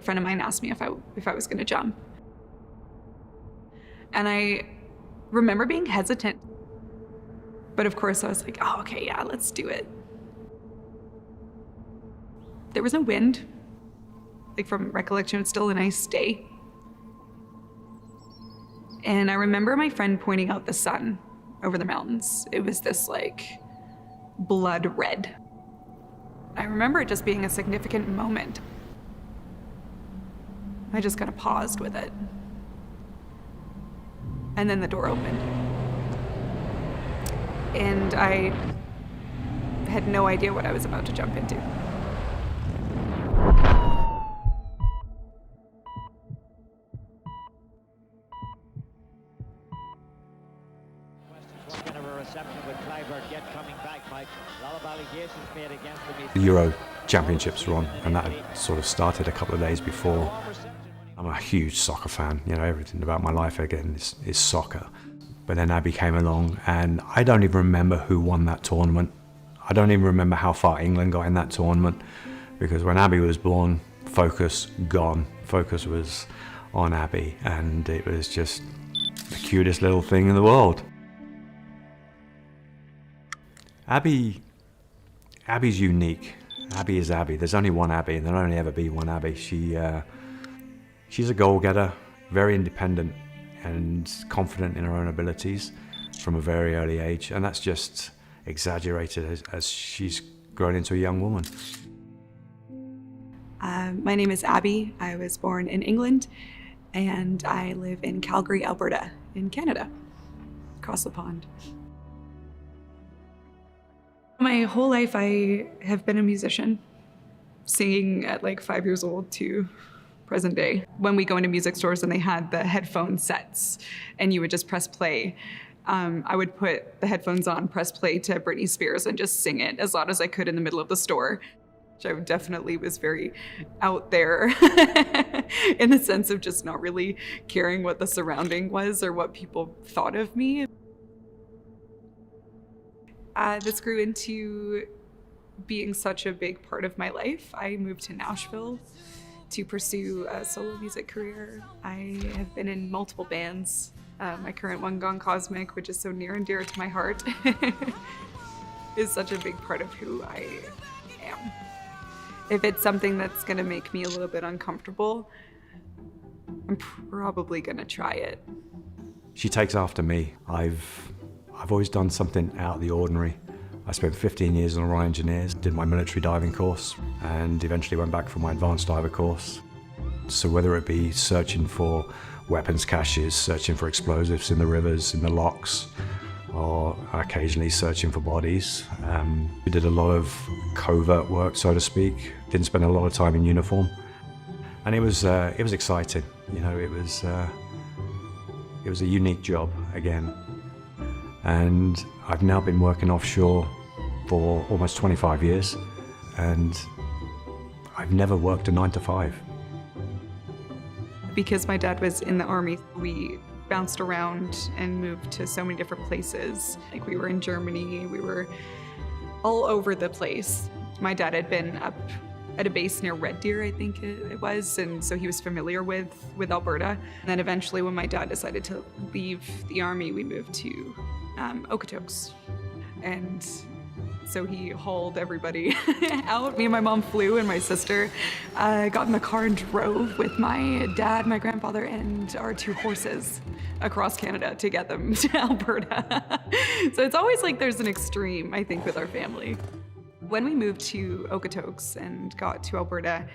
A friend of mine asked me if I was gonna jump. And I remember being hesitant. But of course I was like, oh, okay, yeah, let's do it. There was no wind. Like from recollection, it's still a nice day. And I remember my friend pointing out the sun over the mountains. It was this like blood red. I remember it just being a significant moment. I just kind of paused with it. And then the door opened. And I had no idea what I was about to jump into. The Euro Championships were on, and that had sort of started a couple of days before. I'm a huge soccer fan, you know, everything about my life again is soccer. But then Abbie came along, and I don't even remember who won that tournament. I don't even remember how far England got in that tournament, because when Abbie was born, focus gone. Focus was on Abbie, and it was just the cutest little thing in the world. Abbie's unique. Abbie is Abbie. There's only one Abbie, and there'll only ever be one Abbie. She's a goal-getter, very independent and confident in her own abilities from a very early age, and that's just exaggerated as she's grown into a young woman. My name is Abbie. I was born in England, and I live in Calgary, Alberta, in Canada, across the pond. My whole life I have been a musician, singing at like 5 years old to present day. When we go into music stores and they had the headphone sets and you would just press play, I would put the headphones on, press play to Britney Spears and just sing it as loud as I could in the middle of the store. Which I definitely was very out there in the sense of just not really caring what the surrounding was or what people thought of me. This grew into being such a big part of my life. I moved to Nashville to pursue a solo music career. I have been in multiple bands. My current one, Gone Cosmic, which is so near and dear to my heart, is such a big part of who I am. If it's something that's gonna make me a little bit uncomfortable, I'm probably gonna try it. She takes after me. I've always done something out of the ordinary. I spent 15 years in the Royal Engineers, did my military diving course, and eventually went back for my advanced diver course. So whether it be searching for weapons caches, searching for explosives in the rivers, in the locks, or occasionally searching for bodies. We did a lot of covert work, so to speak. Didn't spend a lot of time in uniform. And it was exciting. You know, it was a unique job again. And I've now been working offshore for almost 25 years, and I've never worked a 9 to 5. Because my dad was in the Army, we bounced around and moved to so many different places. Like we were in Germany, we were all over the place. My dad had been up at a base near Red Deer, I think it was, and so he was familiar with Alberta. And then eventually when my dad decided to leave the Army, we moved to Okotoks. And so he hauled everybody out. Me and my mom flew, and my sister got in the car and drove with my dad, my grandfather, and our 2 horses across Canada to get them to Alberta. So it's always like there's an extreme, I think, with our family. When we moved to Okotoks and got to Alberta,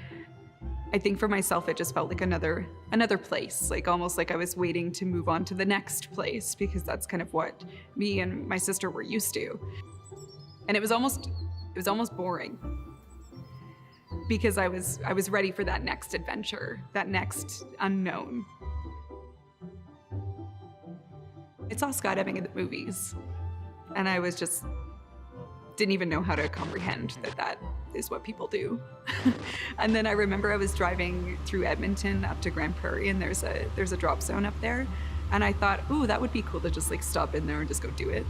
I think for myself, it just felt like another place, like almost like I was waiting to move on to the next place, because that's kind of what me and my sister were used to. And it was almost boring, because I was ready for that next adventure, that next unknown. I saw skydiving in the movies, and I didn't even know how to comprehend that is what people do. And then I remember I was driving through Edmonton up to Grand Prairie, and there's a drop zone up there, and I thought, ooh, that would be cool to just like stop in there and just go do it.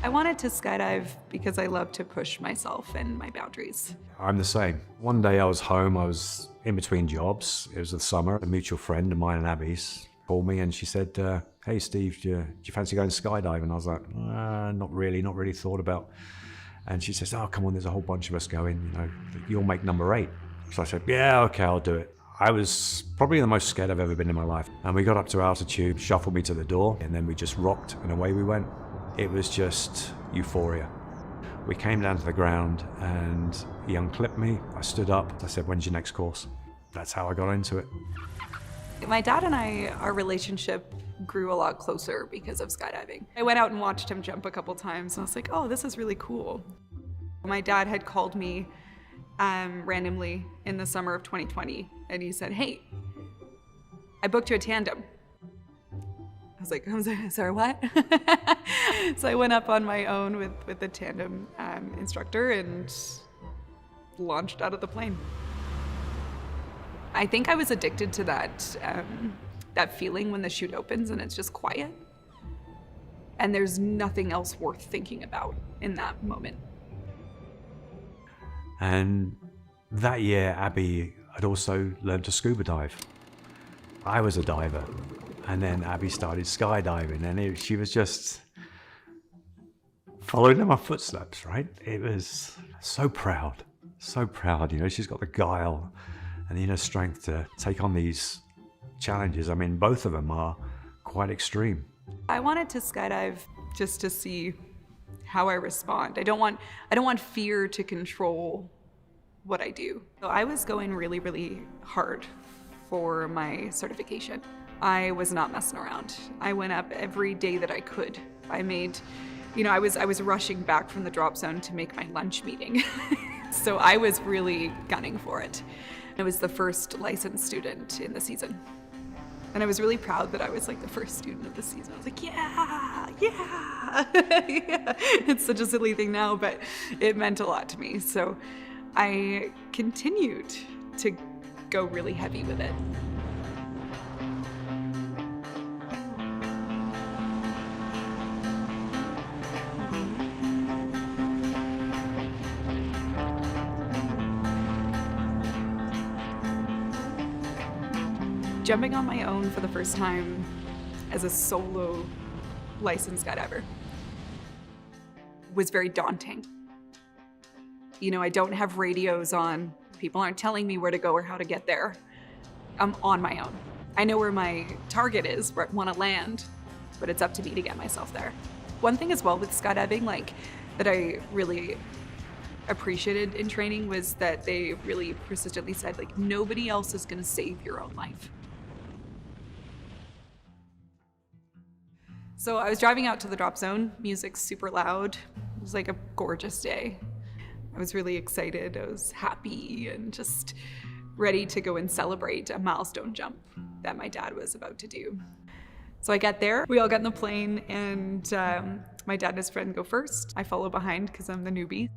I wanted to skydive because I love to push myself and my boundaries. I'm the same. One day I was home, I was in between jobs. It was the summer. A mutual friend of mine and Abbie's called me and she said, hey Steve, do you fancy going skydiving? I was like, not really thought about. And she says, oh, come on, there's a whole bunch of us going, you'll make number 8. So I said, yeah, okay, I'll do it. I was probably the most scared I've ever been in my life. And we got up to altitude, shuffled me to the door, and then we just rocked and away we went. It was just euphoria. We came down to the ground and he unclipped me. I stood up. I said, when's your next course? That's how I got into it. My dad and our relationship grew a lot closer because of skydiving. I went out and watched him jump a couple times and I was like, oh, this is really cool. My dad had called me randomly in the summer of 2020 and he said, hey, I booked you a tandem. I was like, I'm sorry, what? So I went up on my own with the tandem instructor and launched out of the plane. I think I was addicted to that feeling when the chute opens and it's just quiet. And there's nothing else worth thinking about in that moment. And that year, Abbie had also learned to scuba dive. I was a diver. And then Abbie started skydiving and she was just following in my footsteps, right? It was so proud, she's got the guile and the inner strength to take on these challenges. I mean, both of them are quite extreme. I wanted to skydive just to see how I respond. I don't want fear to control what I do. So I was going really, really hard for my certification. I was not messing around. I went up every day that I could. I was rushing back from the drop zone to make my lunch meeting. So I was really gunning for it. I was the first licensed student in the season. And I was really proud that I was like the first student of the season. I was like, yeah. Yeah. It's such a silly thing now, but it meant a lot to me. So I continued to go really heavy with it. Jumping on my own for the first time as a solo licensed skydiver was very daunting. I don't have radios on. People aren't telling me where to go or how to get there. I'm on my own. I know where my target is, where I want to land, but it's up to me to get myself there. One thing as well with skydiving, that I really appreciated in training was that they really persistently said, nobody else is going to save your own life. So I was driving out to the drop zone, music's super loud. It was like a gorgeous day. I was really excited, I was happy and just ready to go and celebrate a milestone jump that my dad was about to do. So I get there, we all get in the plane and my dad and his friend go first. I follow behind because I'm the newbie.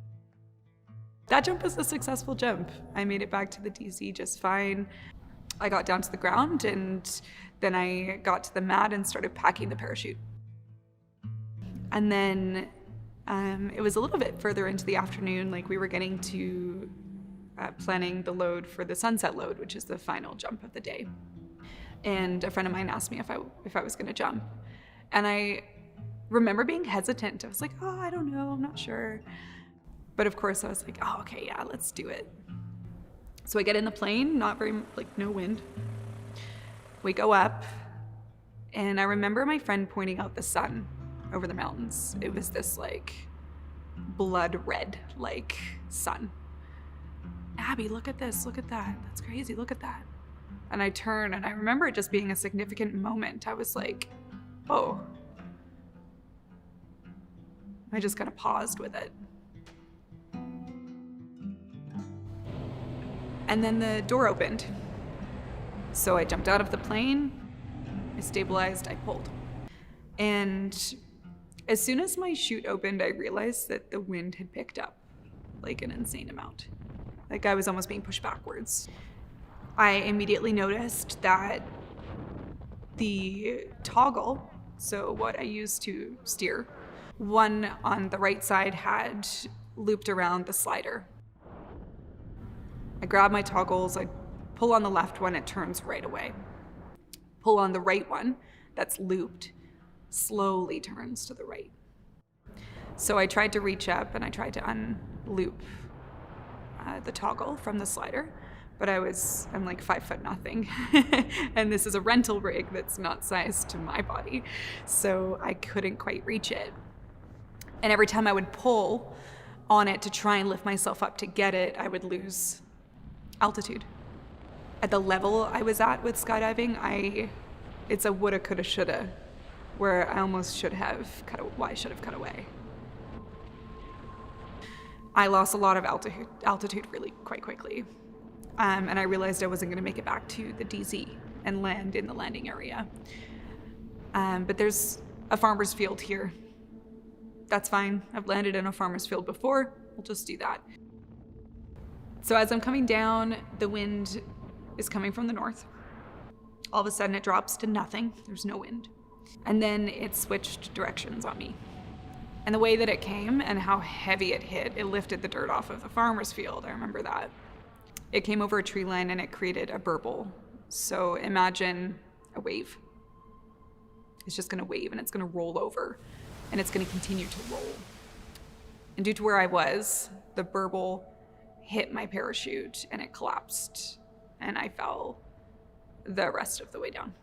That jump was a successful jump. I made it back to the DC just fine. I got down to the ground and then I got to the mat and started packing the parachute. And then it was a little bit further into the afternoon, we were getting to planning the load for the sunset load, which is the final jump of the day. And a friend of mine asked me if I was gonna jump. And I remember being hesitant. I was like, oh, I don't know, I'm not sure. But of course I was like, oh, okay, yeah, let's do it. So I get in the plane, no wind. We go up, and I remember my friend pointing out the sun over the mountains. It was this blood red sun. Abbie, look at this, look at that. That's crazy, look at that. And I turn and I remember it just being a significant moment. I was like, oh. I just kind of paused with it. And then the door opened. So I jumped out of the plane, I stabilized, I pulled. And as soon as my chute opened, I realized that the wind had picked up an insane amount. I was almost being pushed backwards. I immediately noticed that the toggle, so what I used to steer, One on the right side had looped around the slider. I grab my toggles, I pull on the left one, it turns right away. Pull on the right one that's looped, slowly turns to the right. So I tried to reach up and I tried to unloop the toggle from the slider, but I'm like 5'0", and this is a rental rig that's not sized to my body, so I couldn't quite reach it. And every time I would pull on it to try and lift myself up to get it, I would lose altitude. At the level I was at with skydiving, it's a woulda, coulda, shoulda, where I almost should have cut away. I lost a lot of altitude really quite quickly. And I realized I wasn't gonna make it back to the DZ and land in the landing area. But there's a farmer's field here. That's fine, I've landed in a farmer's field before, we'll just do that. So as I'm coming down, the wind is coming from the north. All of a sudden it drops to nothing, there's no wind. And then it switched directions on me. And the way that it came and how heavy it hit, it lifted the dirt off of the farmer's field, I remember that. It came over a tree line and it created a burble. So imagine a wave. It's just gonna wave and it's gonna roll over and it's gonna continue to roll. And due to where I was, the burble hit my parachute and it collapsed and I fell the rest of the way down.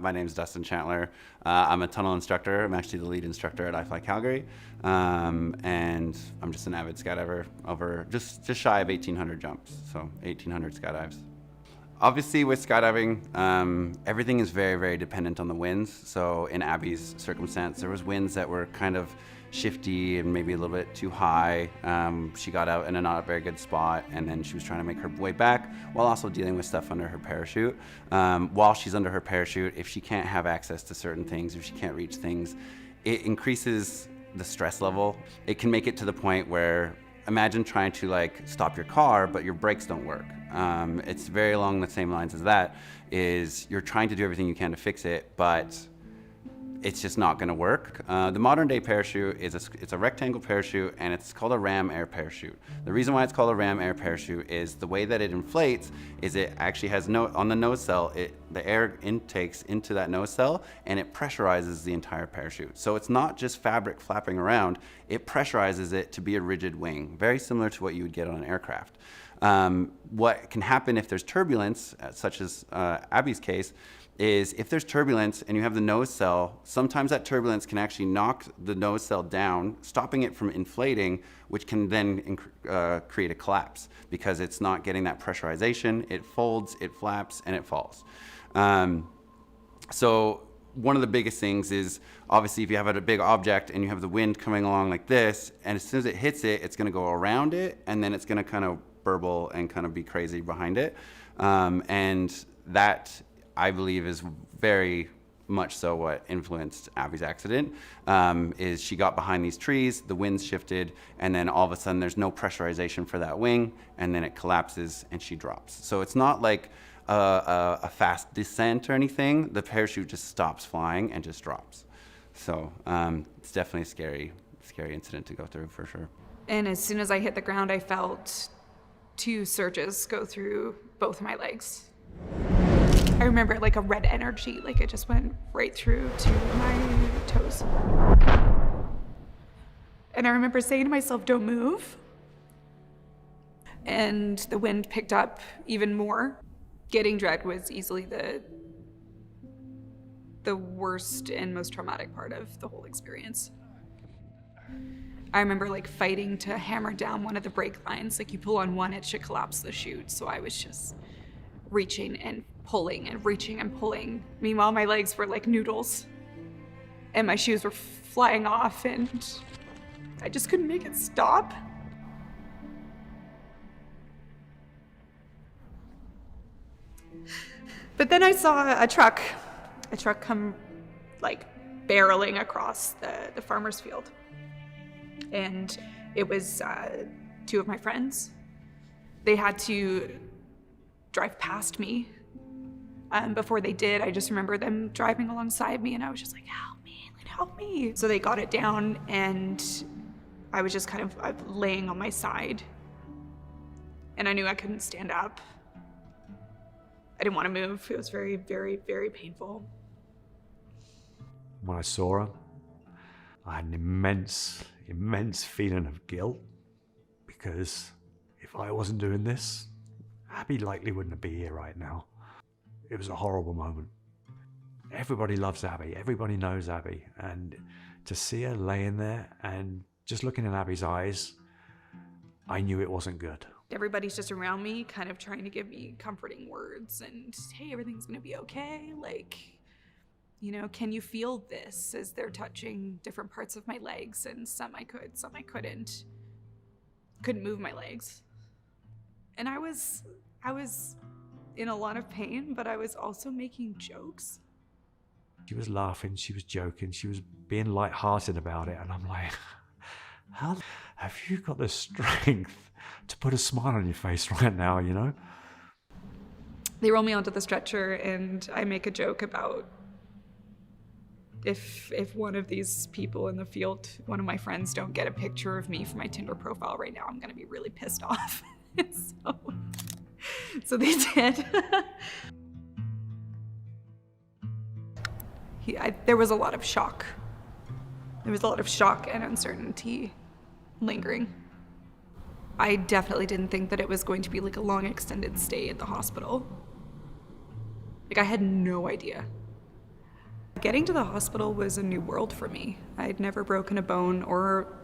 My name is Dustin Chandler. I'm a tunnel instructor. I'm actually the lead instructor at iFly Calgary. And I'm just an avid skydiver over just shy of 1,800 jumps, so 1,800 skydives. Obviously with skydiving, everything is very, very dependent on the winds. So in Abbie's circumstance, there was winds that were kind of shifty and maybe a little bit too high. She got out in a not very good spot and then she was trying to make her way back while also dealing with stuff under her parachute. While she's under her parachute, if she can't have access to certain things, if she can't reach things, it increases the stress level. It can make it to the point where, imagine trying to like stop your car, but your brakes don't work. It's very along the same lines as that, is you're trying to do everything you can to fix it, but it's just not gonna work. The modern day parachute it's a rectangle parachute and it's called a ram air parachute. The reason why it's called a ram air parachute is the way that it inflates is it actually has on the nose cell, the air intakes into that nose cell and it pressurizes the entire parachute. So it's not just fabric flapping around, it pressurizes it to be a rigid wing, very similar to what you would get on an aircraft. What can happen if there's turbulence, such as Abbie's case, is if there's turbulence and you have the nose cell, sometimes that turbulence can actually knock the nose cell down, stopping it from inflating, which can then create a collapse because it's not getting that pressurization. It folds, it flaps, and it falls. So one of the biggest things is, obviously, if you have a big object and you have the wind coming along like this, and as soon as it hits it, it's gonna go around it, and then it's gonna kind of burble and kind of be crazy behind it. And that, I believe, is very much so what influenced Abbie's accident, is she got behind these trees, the winds shifted, and then all of a sudden there's no pressurization for that wing, and then it collapses and she drops. So it's not like a fast descent or anything, the parachute just stops flying and just drops. So it's definitely a scary incident to go through for sure. And as soon as I hit the ground, I felt 2 surges go through both my legs. I remember like a red energy, like it just went right through to my toes. And I remember saying to myself, don't move. And the wind picked up even more. Getting dragged was easily the worst and most traumatic part of the whole experience. I remember like fighting to hammer down one of the brake lines. Like you pull on one, it should collapse the chute. So I was just reaching and pulling and reaching and pulling. Meanwhile, my legs were like noodles and my shoes were flying off and I just couldn't make it stop. But then I saw a truck come like barreling across the farmer's field. And it was 2 of my friends. They had to drive past me Before they did, I just remember them driving alongside me and I was just like, help me, like, help me. So they got it down and I was just kind of laying on my side and I knew I couldn't stand up. I didn't want to move. It was very, very, very painful. When I saw her, I had an immense feeling of guilt because if I wasn't doing this, Abbie likely wouldn't be here right now. It was a horrible moment. Everybody loves Abbie, everybody knows Abbie, and to see her laying there and just looking in Abbie's eyes, I knew it wasn't good. Everybody's just around me kind of trying to give me comforting words and, hey, everything's gonna be okay. Like, you know, can you feel this? As they're touching different parts of my legs, and some I could, some I couldn't. Couldn't move my legs. And I was in a lot of pain, but I was also making jokes. She was laughing, she was joking, she was being lighthearted about it, and I'm like, how have you got the strength to put a smile on your face right now, you know? They roll me onto the stretcher and I make a joke about if one of these people in the field, one of my friends, don't get a picture of me for my Tinder profile right now, I'm gonna be really pissed off. So they did. There was a lot of shock. There was a lot of shock and uncertainty lingering. I definitely didn't think that it was going to be like a long extended stay at the hospital. Like, I had no idea. Getting to the hospital was a new world for me. I'd never broken a bone or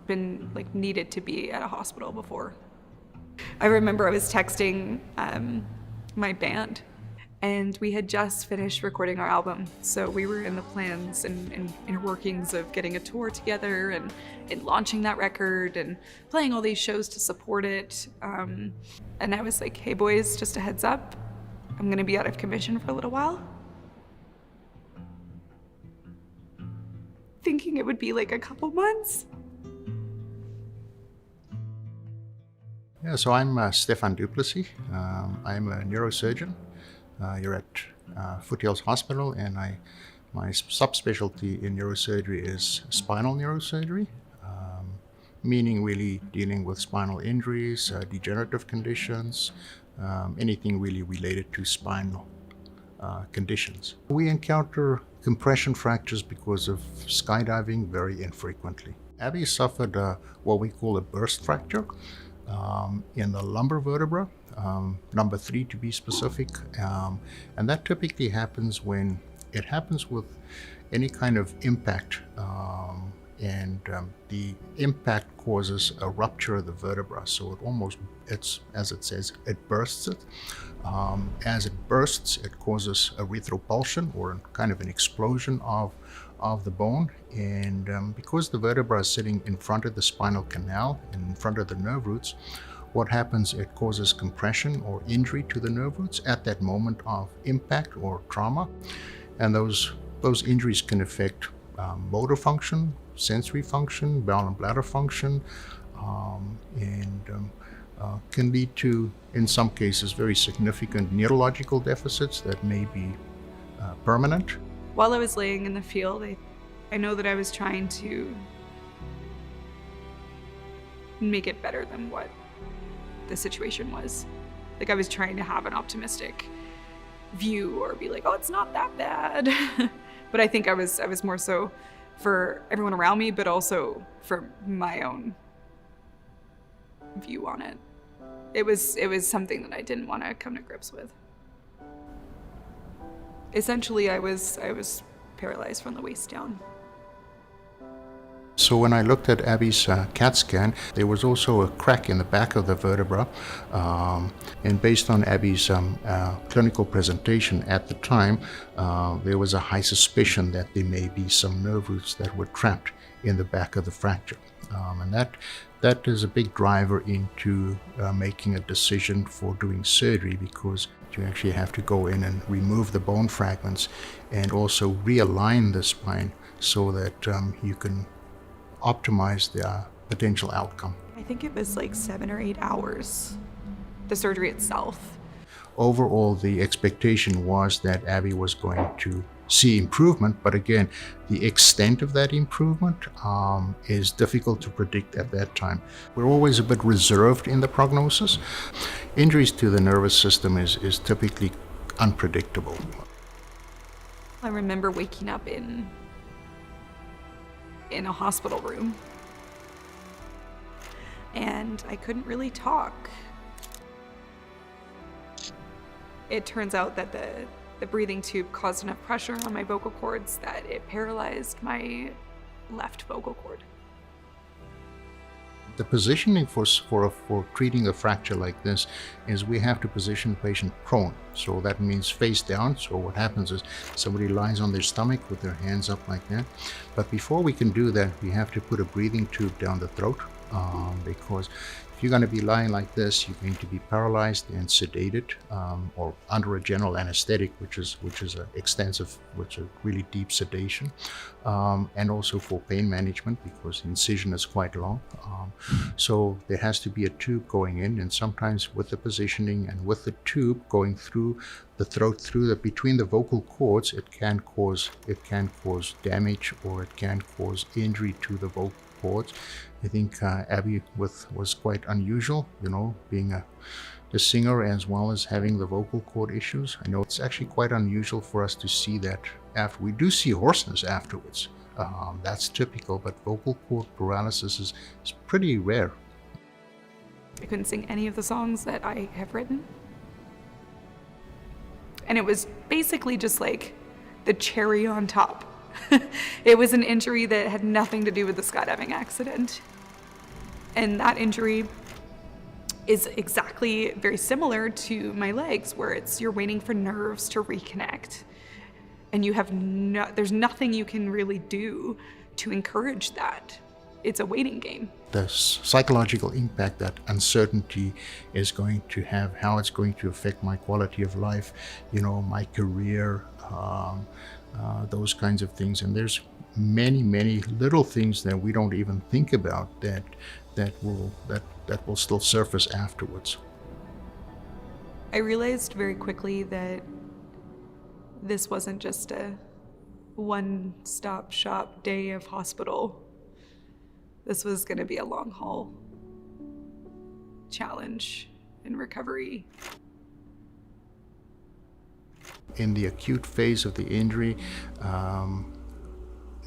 been like needed to be at a hospital before. I remember I was texting my band and we had just finished recording our album. So we were in the plans and inner workings of getting a tour together and launching that record and playing all these shows to support it. And I was like, hey boys, just a heads up, I'm gonna be out of commission for a little while. Thinking it would be like a couple months. Yeah, so I'm Stefan Duplessis. I'm a neurosurgeon here at Foothills Hospital, and my subspecialty in neurosurgery is spinal neurosurgery, meaning really dealing with spinal injuries, degenerative conditions, anything really related to spinal conditions. We encounter compression fractures because of skydiving very infrequently. Abbie suffered what we call a burst fracture in the lumbar vertebra, number 3 to be specific, and that typically happens when it happens with any kind of impact, and the impact causes a rupture of the vertebra. So it's as it says, it bursts it. As it bursts, it causes a retropulsion, or kind of an explosion of the bone, and because the vertebra is sitting in front of the spinal canal and in front of the nerve roots, what happens, it causes compression or injury to the nerve roots at that moment of impact or trauma, and those injuries can affect motor function, sensory function, bowel and bladder function, and can lead to, in some cases, very significant neurological deficits that may be permanent. While I was laying in the field, I know that I was trying to make it better than what the situation was. Like, I was trying to have an optimistic view or be like, oh, it's not that bad. But I think I was more so for everyone around me, but also for my own view on it. It was something that I didn't want to come to grips with. Essentially, I was paralyzed from the waist down. So when I looked at Abbie's CAT scan, there was also a crack in the back of the vertebra, and based on Abbie's clinical presentation at the time, there was a high suspicion that there may be some nerve roots that were trapped in the back of the fracture, and that is a big driver into making a decision for doing surgery, because you actually have to go in and remove the bone fragments and also realign the spine so that you can optimize the potential outcome. I think it was like 7 or 8 hours, the surgery itself. overall the expectation was that Abbie was going to see improvement, but again, the extent of that improvement is difficult to predict at that time. We're always a bit reserved in the prognosis. Injuries to the nervous system is typically unpredictable. I remember waking up in a hospital room, and I couldn't really talk. It turns out that the breathing tube caused enough pressure on my vocal cords that it paralyzed my left vocal cord. The positioning for treating a fracture like this is we have to position the patient prone. So that means face down. So what happens is somebody lies on their stomach with their hands up like that. But before we can do that, we have to put a breathing tube down the throat because if you're going to be lying like this, you're going to be paralyzed and sedated or under a general anesthetic, which is a really deep sedation, and also for pain management because the incision is quite long. So there has to be a tube going in, and sometimes with the positioning and with the tube going through the throat, between the vocal cords, it can cause damage or it can cause injury to the vocal cords. I think Abbie was quite unusual, being a singer as well as having the vocal cord issues. I know it's actually quite unusual for us to see that after. We do see hoarseness afterwards. That's typical, but vocal cord paralysis is pretty rare. I couldn't sing any of the songs that I have written. And it was basically just like the cherry on top. It was an injury that had nothing to do with the skydiving accident. And that injury is exactly very similar to my legs, where you're waiting for nerves to reconnect. And there's nothing you can really do to encourage that. It's a waiting game. The psychological impact that uncertainty is going to have, how it's going to affect my quality of life, my career, those kinds of things. And there's many little things that we don't even think about that will still surface afterwards. I realized very quickly that this wasn't just a one-stop shop day of hospital. This was going to be a long-haul challenge in recovery. In the acute phase of the injury,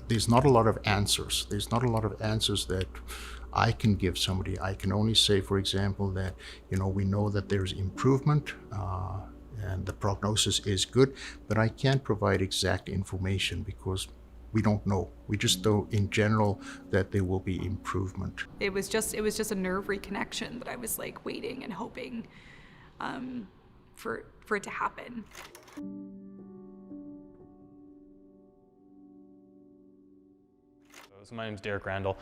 there's not a lot of answers. There's not a lot of answers that I can give somebody. I can only say, for example, that we know that there's improvement and the prognosis is good, but I can't provide exact information because we don't know. We just know in general that there will be improvement. It was just a nerve reconnection that I was like waiting and hoping for it to happen. So my name's Derek Randall.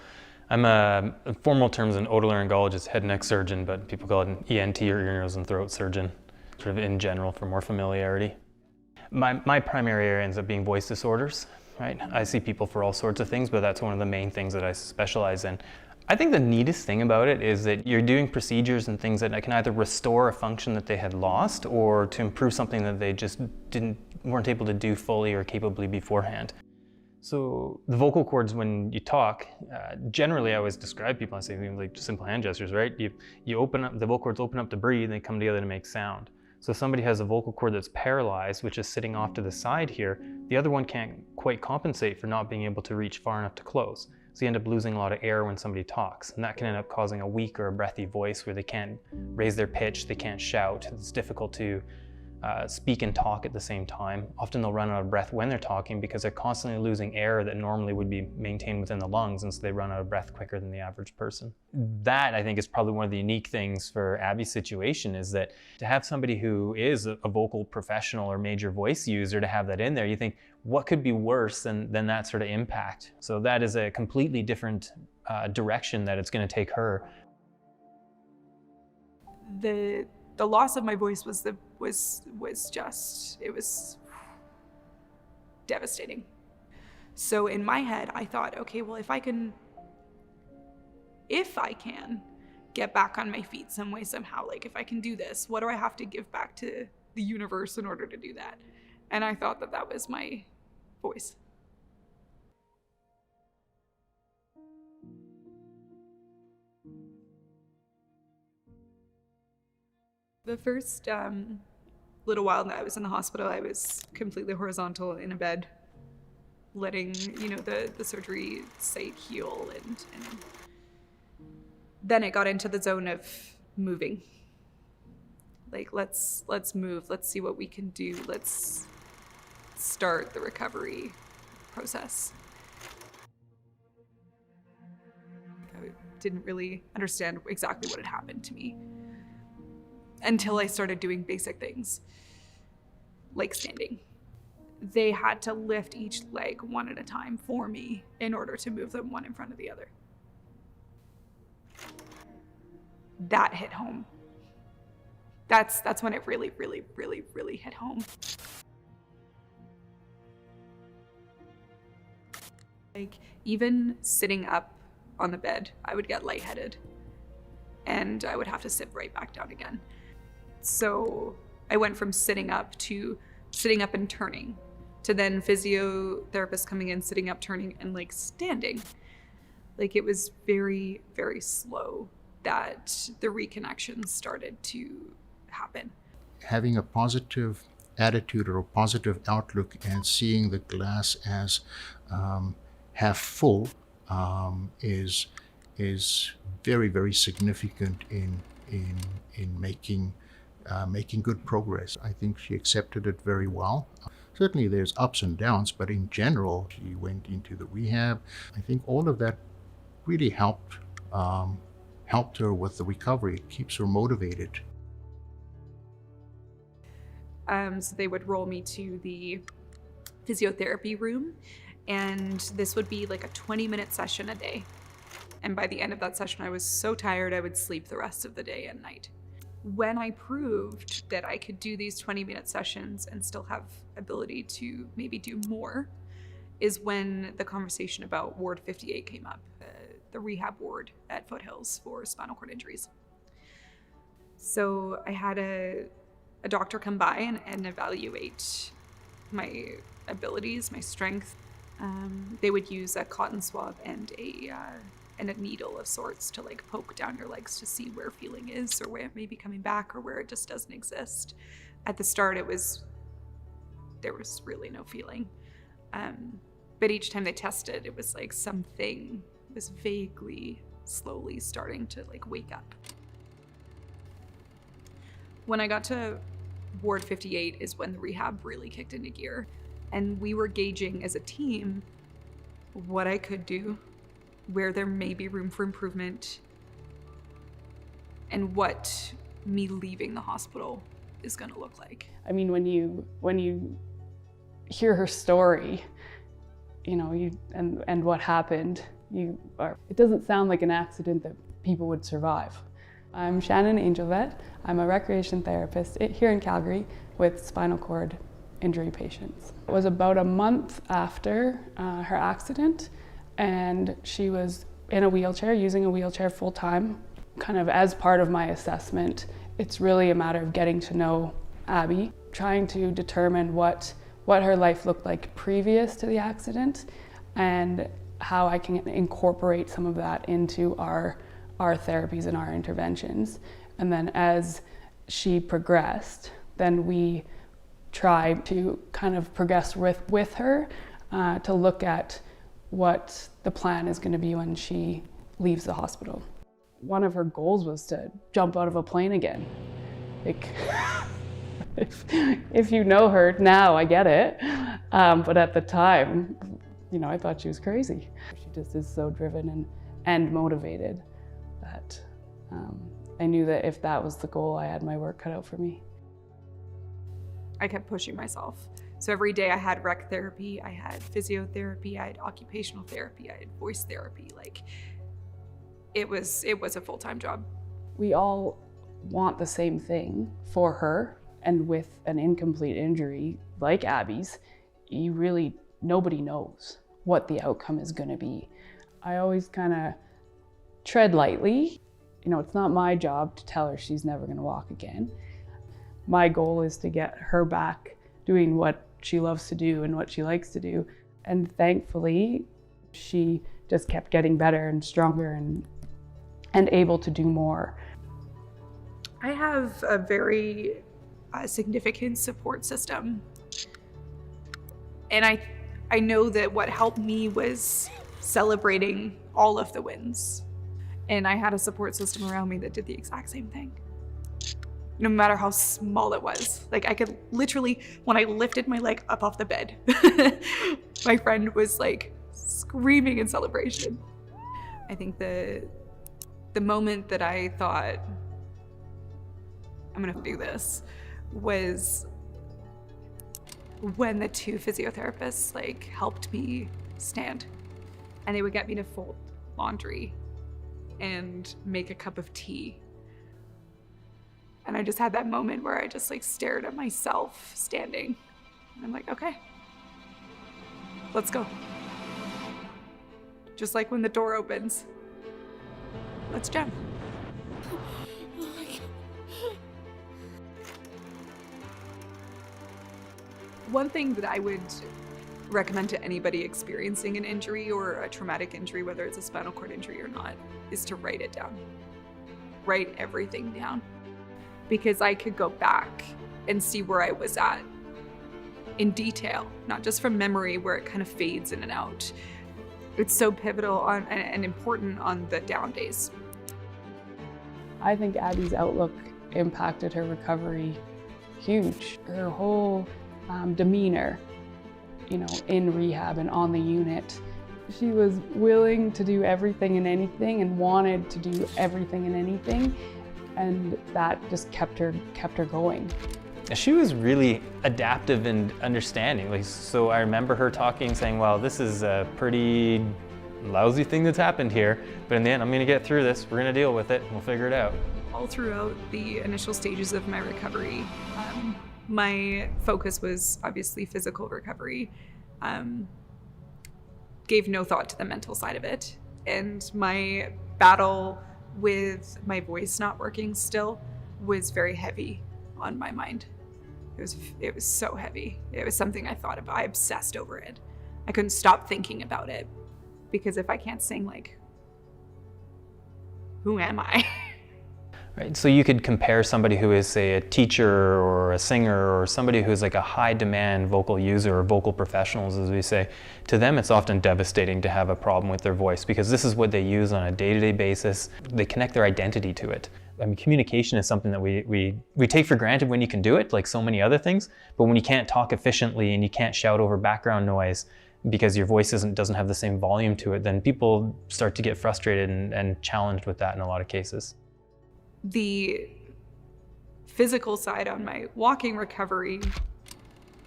I'm in formal terms an otolaryngologist, head and neck surgeon, but people call it an ENT or ear, nose, and throat surgeon, sort of in general for more familiarity. My primary area ends up being voice disorders, right? I see people for all sorts of things, but that's one of the main things that I specialize in. I think the neatest thing about it is that you're doing procedures and things that can either restore a function that they had lost or to improve something that they just weren't able to do fully or capably beforehand. So the vocal cords, when you talk, generally I always describe people, I say like simple hand gestures, right? You open up, the vocal cords open up to breathe and they come together to make sound. So if somebody has a vocal cord that's paralyzed, which is sitting off to the side here, the other one can't quite compensate for not being able to reach far enough to close. So you end up losing a lot of air when somebody talks, and that can end up causing a weak or a breathy voice where they can't raise their pitch, they can't shout. It's difficult to speak and talk at the same time. Often they'll run out of breath when they're talking because they're constantly losing air that normally would be maintained within the lungs, and so they run out of breath quicker than the average person. That, I think, is probably one of the unique things for Abbie's situation, is that to have somebody who is a vocal professional or major voice user, to have that in there, you think, what could be worse than that sort of impact? So that is a completely different direction that it's going to take her. The loss of my voice was devastating. So in my head, I thought, okay, well, if I can get back on my feet some way, somehow. Like, if I can do this, what do I have to give back to the universe in order to do that? And I thought that that was my voice. The first little while that I was in the hospital, I was completely horizontal in a bed, letting, you know, the surgery site heal, and then it got into the zone of moving. Like, let's move, let's see what we can do, let's start the recovery process. I didn't really understand exactly what had happened to me until I started doing basic things, like standing. They had to lift each leg one at a time for me in order to move them one in front of the other. That hit home. That's when it really, really, really, really hit home. Like, even sitting up on the bed, I would get lightheaded and I would have to sit right back down again. So I went from sitting up to sitting up and turning, to then physiotherapists coming in, sitting up, turning, and like standing. Like, it was very, very slow that the reconnection started to happen. Having a positive attitude or a positive outlook and seeing the glass as half full is very, very significant in making good progress. I think she accepted it very well. Certainly there's ups and downs, but in general, she went into the rehab. I think all of that really helped her with the recovery. It keeps her motivated. So they would roll me to the physiotherapy room, and this would be like a 20-minute session a day. And by the end of that session, I was so tired I would sleep the rest of the day and night. When I proved that I could do these 20-minute sessions and still have ability to maybe do more, is when the conversation about Ward 58 came up, the rehab ward at Foothills for spinal cord injuries. So I had a doctor come by and evaluate my abilities, my strength. They would use a cotton swab and a needle of sorts to like poke down your legs to see where feeling is, or where it may be coming back, or where it just doesn't exist. At the start, there was really no feeling. But each time they tested, it was like something was vaguely, slowly starting to like wake up. When I got to Ward 58 is when the rehab really kicked into gear. And we were gauging as a team what I could do, where there may be room for improvement, and what me leaving the hospital is gonna look like. I mean, when you hear her story, you know, and what happened, it doesn't sound like an accident that people would survive. I'm Shannon Angelvet. I'm a recreation therapist here in Calgary with spinal cord injury patients. It was about a month after her accident, and she was in a wheelchair, using a wheelchair full time. Kind of as part of my assessment, it's really a matter of getting to know Abbie, trying to determine what her life looked like previous to the accident, and how I can incorporate some of that into our therapies and our interventions. And then as she progressed, then we try to kind of progress with her to look at what the plan is going to be when she leaves the hospital. One of her goals was to jump out of a plane again. Like, if you know her now, I get it. But at the time, you know, I thought she was crazy. She just is so driven and motivated that I knew that if that was the goal, I had my work cut out for me. I kept pushing myself. So every day I had rec therapy, I had physiotherapy, I had occupational therapy, I had voice therapy. Like, it was a full-time job. We all want the same thing for her, and with an incomplete injury like Abbie's, nobody knows what the outcome is going to be. I always kind of tread lightly You know, it's not my job to tell her she's never going to walk again. My goal is to get her back doing what she loves to do and what she likes to do. And thankfully, she just kept getting better and stronger and able to do more. I have a very significant support system. And I know that what helped me was celebrating all of the wins. And I had a support system around me that did the exact same thing. No matter how small it was. Like I could literally, when I lifted my leg up off the bed, my friend was like screaming in celebration. I think the moment that I thought, I'm gonna do this, was when the two physiotherapists like helped me stand. And they would get me to fold laundry and make a cup of tea. And I just had that moment where I just like stared at myself standing. And I'm like, okay, let's go. Just like when the door opens, let's jump. One thing that I would recommend to anybody experiencing an injury or a traumatic injury, whether it's a spinal cord injury or not, is to write it down. Write everything down. Because I could go back and see where I was at in detail, not just from memory where it kind of fades in and out. It's so pivotal and important on the down days. I think Abbie's outlook impacted her recovery huge. Her whole demeanor, you know, in rehab and on the unit. She was willing to do everything and anything and wanted to do everything and anything. And that just kept her going. She was really adaptive and understanding. Like, so I remember her talking, saying, well, this is a pretty lousy thing that's happened here, but in the end, I'm gonna get through this. We're gonna deal with it, we'll figure it out. All throughout the initial stages of my recovery, my focus was obviously physical recovery. Gave no thought to the mental side of it. And my battle with my voice not working still was very heavy on my mind. It was so heavy. It was something I thought about. I obsessed over it. I couldn't stop thinking about it because if I can't sing, like, who am I? Right, so you could compare somebody who is, say, a teacher or a singer or somebody who's like a high demand vocal user or vocal professionals, as we say. To them, it's often devastating to have a problem with their voice because this is what they use on a day-to-day basis. They connect their identity to it. I mean, communication is something that we take for granted when you can do it, like so many other things, but when you can't talk efficiently and you can't shout over background noise because your voice doesn't have the same volume to it, then people start to get frustrated and challenged with that in a lot of cases. The physical side on my walking recovery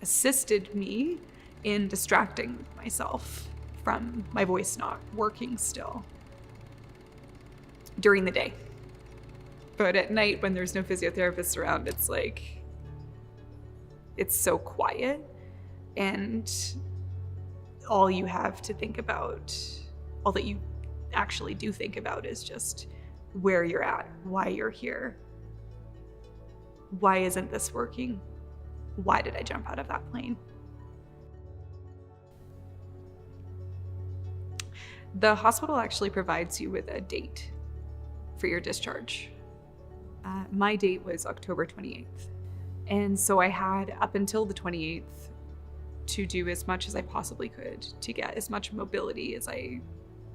assisted me in distracting myself from my voice not working still during the day. But at night when there's no physiotherapist around, it's like, it's so quiet and all you have to think about, all that you actually do think about is just where you're at, why you're here. Why isn't this working? Why did I jump out of that plane? The hospital actually provides you with a date for your discharge. My date was October 28th. And so I had up until the 28th to do as much as I possibly could to get as much mobility as I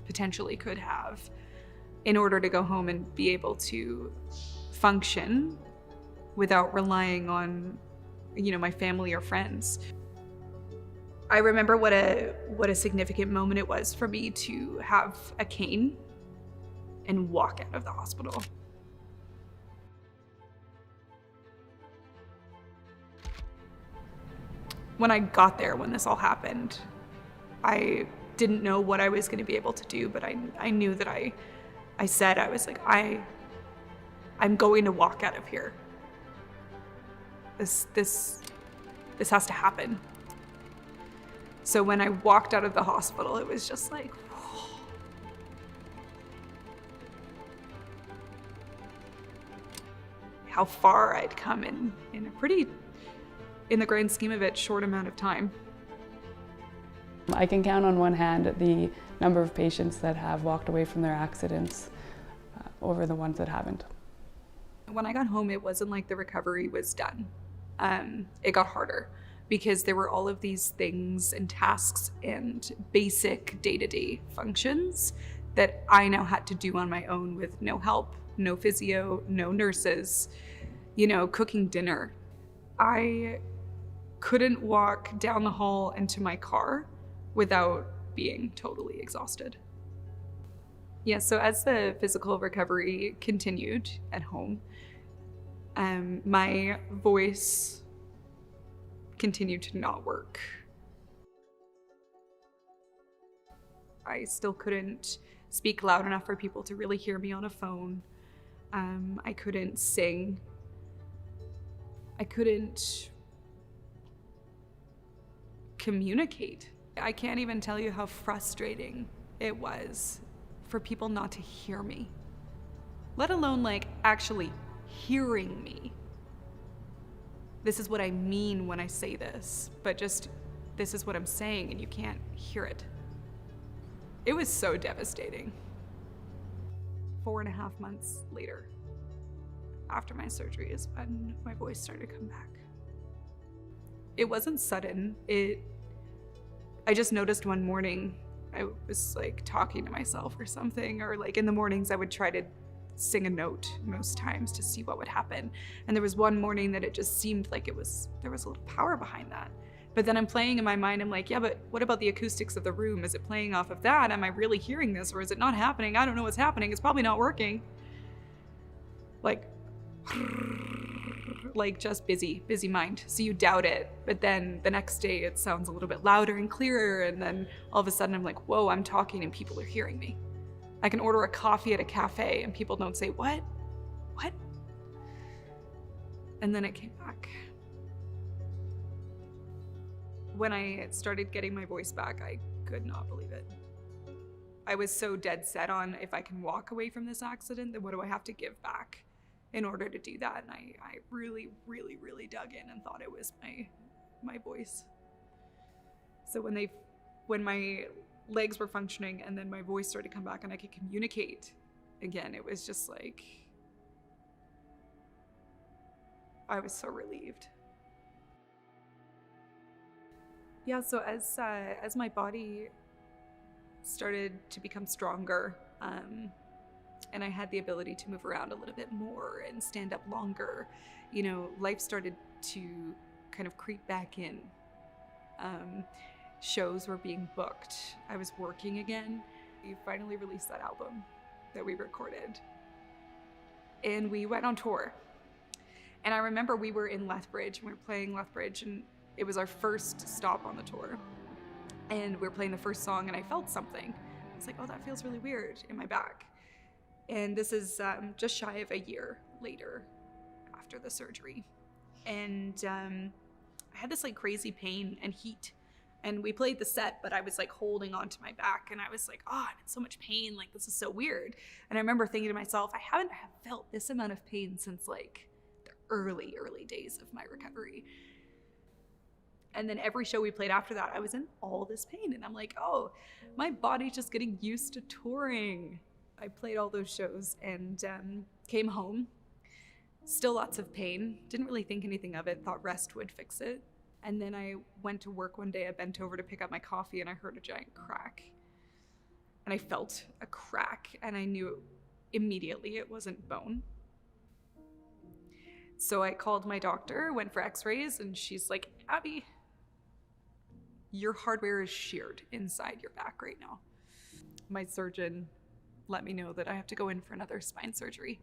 potentially could have in order to go home and be able to function without relying on, my family or friends. I remember what a significant moment it was for me to have a cane and walk out of the hospital. When I got there, when this all happened, I didn't know what I was going to be able to do, but I knew that I said, I was like, I'm going to walk out of here. This has to happen. So when I walked out of the hospital, it was just like, how far I'd come in a pretty, in the grand scheme of it, short amount of time. I can count on one hand the number of patients that have walked away from their accidents over the ones that haven't. When I got home, it wasn't like the recovery was done. It got harder because there were all of these things and tasks and basic day-to-day functions that I now had to do on my own with no help, no physio, no nurses, you know, cooking dinner. I couldn't walk down the hall into my car without being totally exhausted. Yeah, so as the physical recovery continued at home, my voice continued to not work. I still couldn't speak loud enough for people to really hear me on a phone. I couldn't sing. I couldn't communicate. I can't even tell you how frustrating it was for people not to hear me, let alone like actually hearing me. This is what I mean when I say this, but just this is what I'm saying and you can't hear it. It was so devastating. 4.5 months later, after my surgery, is when my voice started to come back. It wasn't sudden. I just noticed one morning I was like talking to myself or something, or like in the mornings I would try to sing a note most times to see what would happen. And there was one morning that it just seemed like there was a little power behind that. But then I'm playing in my mind, I'm like, yeah, but what about the acoustics of the room? Is it playing off of that? Am I really hearing this, or is it not happening? I don't know what's happening. It's probably not working. Like just busy mind. So you doubt it, but then the next day it sounds a little bit louder and clearer, and then all of a sudden I'm like, whoa, I'm talking and people are hearing me. I can order a coffee at a cafe and people don't say, what? And then it came back. When I started getting my voice back, I could not believe it. I was so dead set on, if I can walk away from this accident, then what do I have to give back in order to do that? And I really, really, really dug in and thought it was my voice. So when my legs were functioning and then my voice started to come back and I could communicate again, it was just like, I was so relieved. Yeah, so as my body started to become stronger, and I had the ability to move around a little bit more and stand up longer, you know, life started to kind of creep back in. Shows were being booked. I was working again. We finally released that album that we recorded. And we went on tour. And I remember we were in Lethbridge, and we were playing Lethbridge, and it was our first stop on the tour. And we were playing the first song and I felt something. I was like, oh, that feels really weird in my back. And this is just shy of a year later after the surgery. And I had this like crazy pain and heat. And we played the set, but I was like holding onto my back and I was like, oh, I'm in so much pain. Like, this is so weird. And I remember thinking to myself, I haven't felt this amount of pain since like the early days of my recovery. And then every show we played after that, I was in all this pain. And I'm like, oh, my body's just getting used to touring. I played all those shows and came home. Still lots of pain. Didn't really think anything of it. Thought rest would fix it. And then I went to work one day. I bent over to pick up my coffee and I heard a giant crack. And I felt a crack and I knew immediately it wasn't bone. So I called my doctor, went for x-rays, and she's like, Abbie, your hardware is sheared inside your back right now. My surgeon let me know that I have to go in for another spine surgery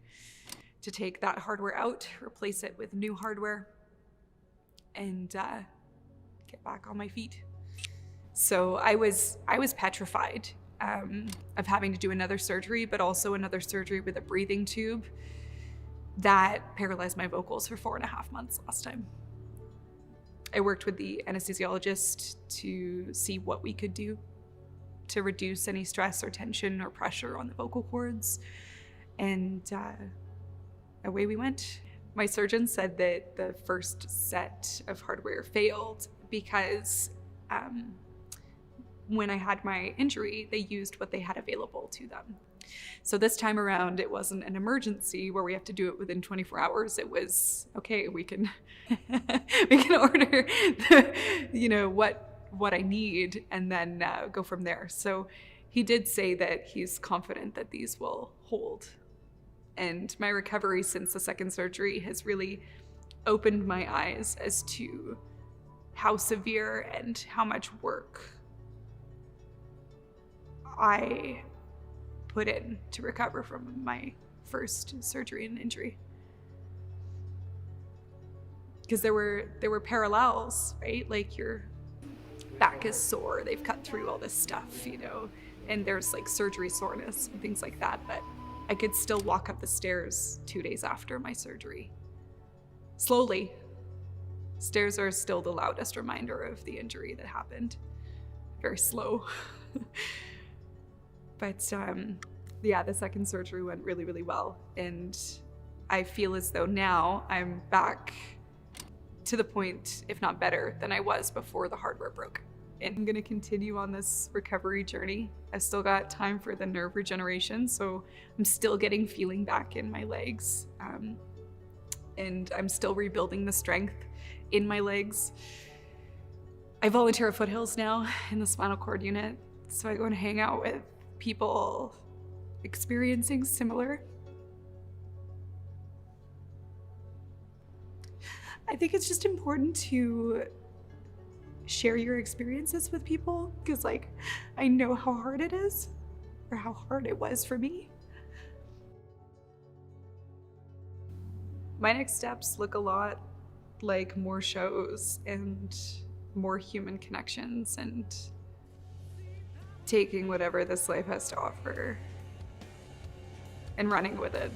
to take that hardware out, replace it with new hardware, and get back on my feet. So I was petrified of having to do another surgery, but also another surgery with a breathing tube that paralyzed my vocals for 4.5 months last time. I worked with the anesthesiologist to see what we could do to reduce any stress or tension or pressure on the vocal cords. And away we went. My surgeon said that the first set of hardware failed because when I had my injury, they used what they had available to them. So this time around, it wasn't an emergency where we have to do it within 24 hours. It was, okay, we can order what I need and then go from there. So he did say that he's confident that these will hold. And my recovery since the second surgery has really opened my eyes as to how severe and how much work I put in to recover from my first surgery and injury. Because there were parallels, right? Like your back is sore, they've cut through all this stuff, and there's like surgery soreness and things like that, but I could still walk up the stairs 2 days after my surgery. Slowly. Stairs are still the loudest reminder of the injury that happened. Very slow. But yeah, the second surgery went really, really well. And I feel as though now I'm back to the point, if not better, than I was before the hardware broke. And I'm gonna continue on this recovery journey. I've still got time for the nerve regeneration, so I'm still getting feeling back in my legs. And I'm still rebuilding the strength in my legs. I volunteer at Foothills now in the spinal cord unit, so I go and hang out with people experiencing similar. I think it's just important to share your experiences with people because I know how hard it is or how hard it was for me. My next steps look a lot like more shows and more human connections and taking whatever this life has to offer and running with it.